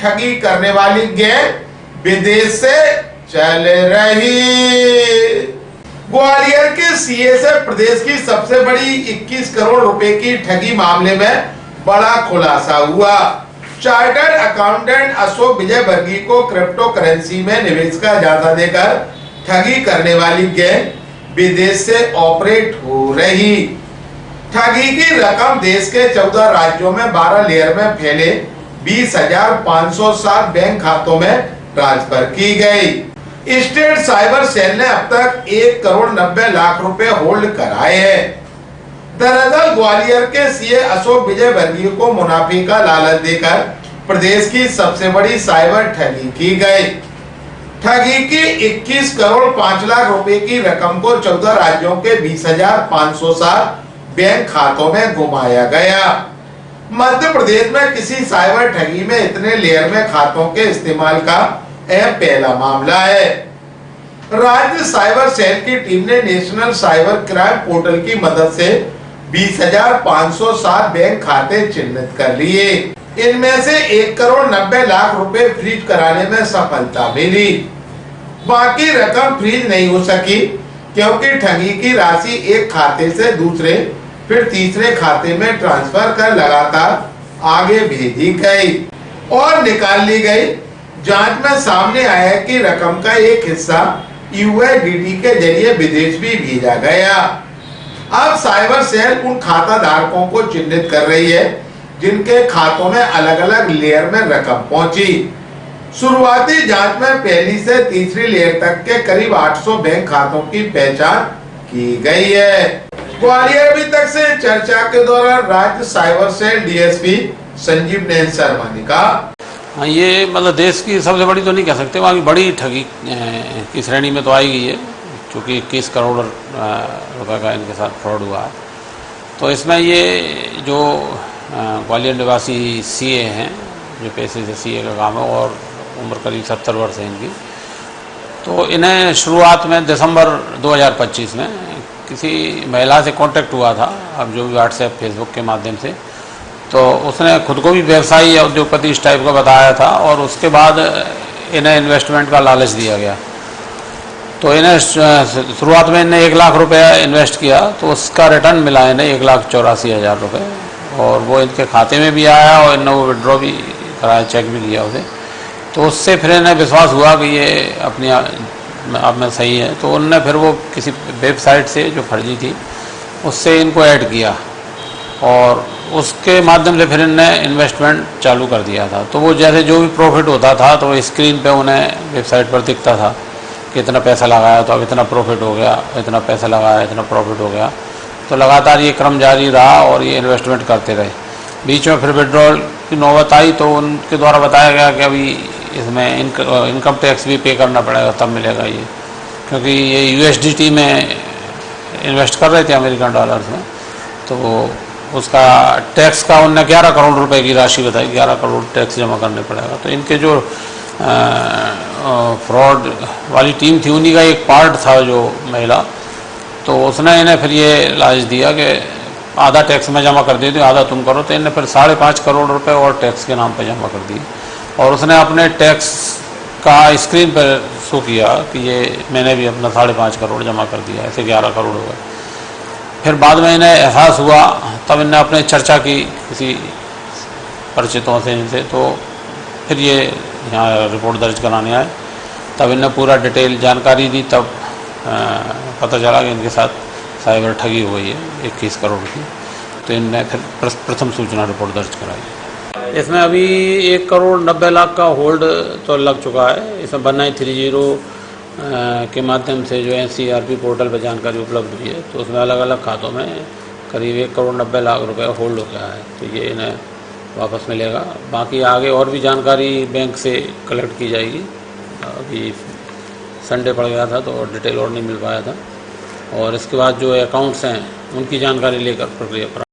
ठगी करने वाली गैंग विदेश से चल रही। ग्वालियर के सीए से प्रदेश की सबसे बड़ी 21 करोड़ रुपए की ठगी मामले में बड़ा खुलासा हुआ। चार्टर्ड अकाउंटेंट अशोक विजयवर्गीय को क्रिप्टो करेंसी में निवेश का इजाजत देकर ठगी करने वाली गैंग विदेश से ऑपरेट हो रही। ठगी की रकम देश के 14 राज्यों में 12 लेयर में फैले 20,507 बैंक खातों में ट्रांसफर की गई। स्टेट साइबर सेल ने अब तक 1 करोड़ 90 लाख रुपए होल्ड कराए हैं। दरअसल ग्वालियर के सीए अशोक विजयवर्गीय को मुनाफे का लालच देकर प्रदेश की सबसे बड़ी साइबर ठगी की गई। ठगी की 21 करोड़ 5 लाख रुपए की रकम को 14 राज्यों के 20,507 बैंक खातों में घुमाया गया। मध्य प्रदेश में किसी साइबर ठगी में इतने लेयर में खातों के इस्तेमाल का यह पहला मामला है। राज्य साइबर सेल की टीम ने नेशनल साइबर क्राइम पोर्टल की मदद से 20,507 बैंक खाते चिन्हित कर लिए। इनमें से 1 करोड़ 90 लाख रुपए फ्रीज कराने में सफलता मिली। बाकी रकम फ्रीज नहीं हो सकी क्योंकि ठगी की राशि एक खाते से दूसरे फिर तीसरे खाते में ट्रांसफर कर लगातार आगे भेजी गई और निकाल ली गई। जांच में सामने आया कि रकम का एक हिस्सा यूएसडीटी के जरिए विदेश भी भेजा गया। अब साइबर सेल उन खाता धारकों को चिन्हित कर रही है जिनके खातों में अलग अलग लेयर में रकम पहुंची। शुरुआती जांच में पहली से तीसरी लेयर तक के करीब 800 बैंक खातों की पहचान की गई है। ग्वालियर अभी तक से चर्चा के दौरान राज्य साइबर सेल डीएसपी संजीव नयन शर्मा ने कहा, ये मतलब देश की सबसे बड़ी तो नहीं कह सकते, वहाँ की बड़ी ठगी की श्रेणी में तो आई गई है, क्योंकि 21 करोड़ रुपए का इनके साथ फ्रॉड हुआ है। तो इसमें ये जो ग्वालियर निवासी सीए हैं, जो पैसे से सीए का काम है और उम्र करीब 70 वर्ष है इनकी, तो इन्हें शुरुआत में दिसंबर 2025 में किसी महिला से कांटेक्ट हुआ था, अब जो भी व्हाट्सएप फेसबुक के माध्यम से, तो उसने खुद को भी व्यवसायी या उद्योगपति इस टाइप का बताया था और उसके बाद इन्हें इन्वेस्टमेंट का लालच दिया गया। तो इन्हें शुरुआत में इन्हें 1 लाख रुपया इन्वेस्ट किया तो उसका रिटर्न मिला इन्हें 1,84,000 रुपये और वो इनके खाते में भी आया और इन्होंने वो विड्रॉ भी कराया, चेक भी लिया उसे। तो उससे फिर इन्हें विश्वास हुआ कि ये अपनी आप में सही है, तो उनने फिर वो किसी वेबसाइट से जो फर्जी थी उससे इनको ऐड किया और उसके माध्यम से फिर इनने इन्वेस्टमेंट चालू कर दिया था। तो वो जैसे जो भी प्रॉफिट होता था तो वो स्क्रीन पे उन्हें वेबसाइट पर दिखता था कि इतना पैसा लगाया तो अब इतना प्रॉफिट हो गया, इतना पैसा लगाया इतना प्रॉफिट हो गया। तो लगातार ये क्रम जारी रहा और ये इन्वेस्टमेंट करते रहे। बीच में फिर विड्रॉल की नौबत आई तो उनके द्वारा बताया गया कि अभी इसमें इनकम टैक्स भी पे करना पड़ेगा तब मिलेगा ये, क्योंकि ये यूएसडीटी में इन्वेस्ट कर रहे थे अमेरिकन डॉलर्स में। तो उसका टैक्स का उनने 11 करोड़ रुपए की राशि बताई, 11 करोड़ टैक्स जमा करने पड़ेगा। तो इनके जो फ्रॉड वाली टीम थी उन्हीं का एक पार्ट था जो महिला, तो उसने इन्हें फिर ये लालच दिया कि आधा टैक्स में जमा कर देती हूँ, आधा तुम करो। तो इन्हें फिर 5.5 करोड़ रुपए और टैक्स के नाम पर जमा कर दिए और उसने अपने टैक्स का स्क्रीन पर शो किया कि ये मैंने भी अपना 5.5 करोड़ जमा कर दिया, ऐसे 11 करोड़ हो गए। फिर बाद में इन्हें एहसास हुआ, तब इन्हें अपने चर्चा की किसी परिचितों से इनसे, तो फिर ये यहाँ रिपोर्ट दर्ज कराने आए। तब इन्हें पूरा डिटेल जानकारी दी, तब पता चला कि इनके साथ साइबर ठगी हो गई है 21 करोड़ की। तो इनने फिर प्रथम सूचना रिपोर्ट दर्ज कराई। इसमें अभी 1 करोड़ 90 लाख का होल्ड तो लग चुका है। इसमें 1930 के माध्यम से जो NCRP पोर्टल पर जानकारी उपलब्ध हुई है, तो उसमें अलग अलग खातों में करीब 1 करोड़ 90 लाख रुपए होल्ड हो गया है। तो ये इन्हें वापस मिलेगा। बाकी आगे और भी जानकारी बैंक से कलेक्ट की जाएगी। अभी संडे पड़ गया था तो डिटेल और नहीं मिल पाया था, और इसके बाद जो अकाउंट्स हैं उनकी जानकारी लेकर प्रक्रिया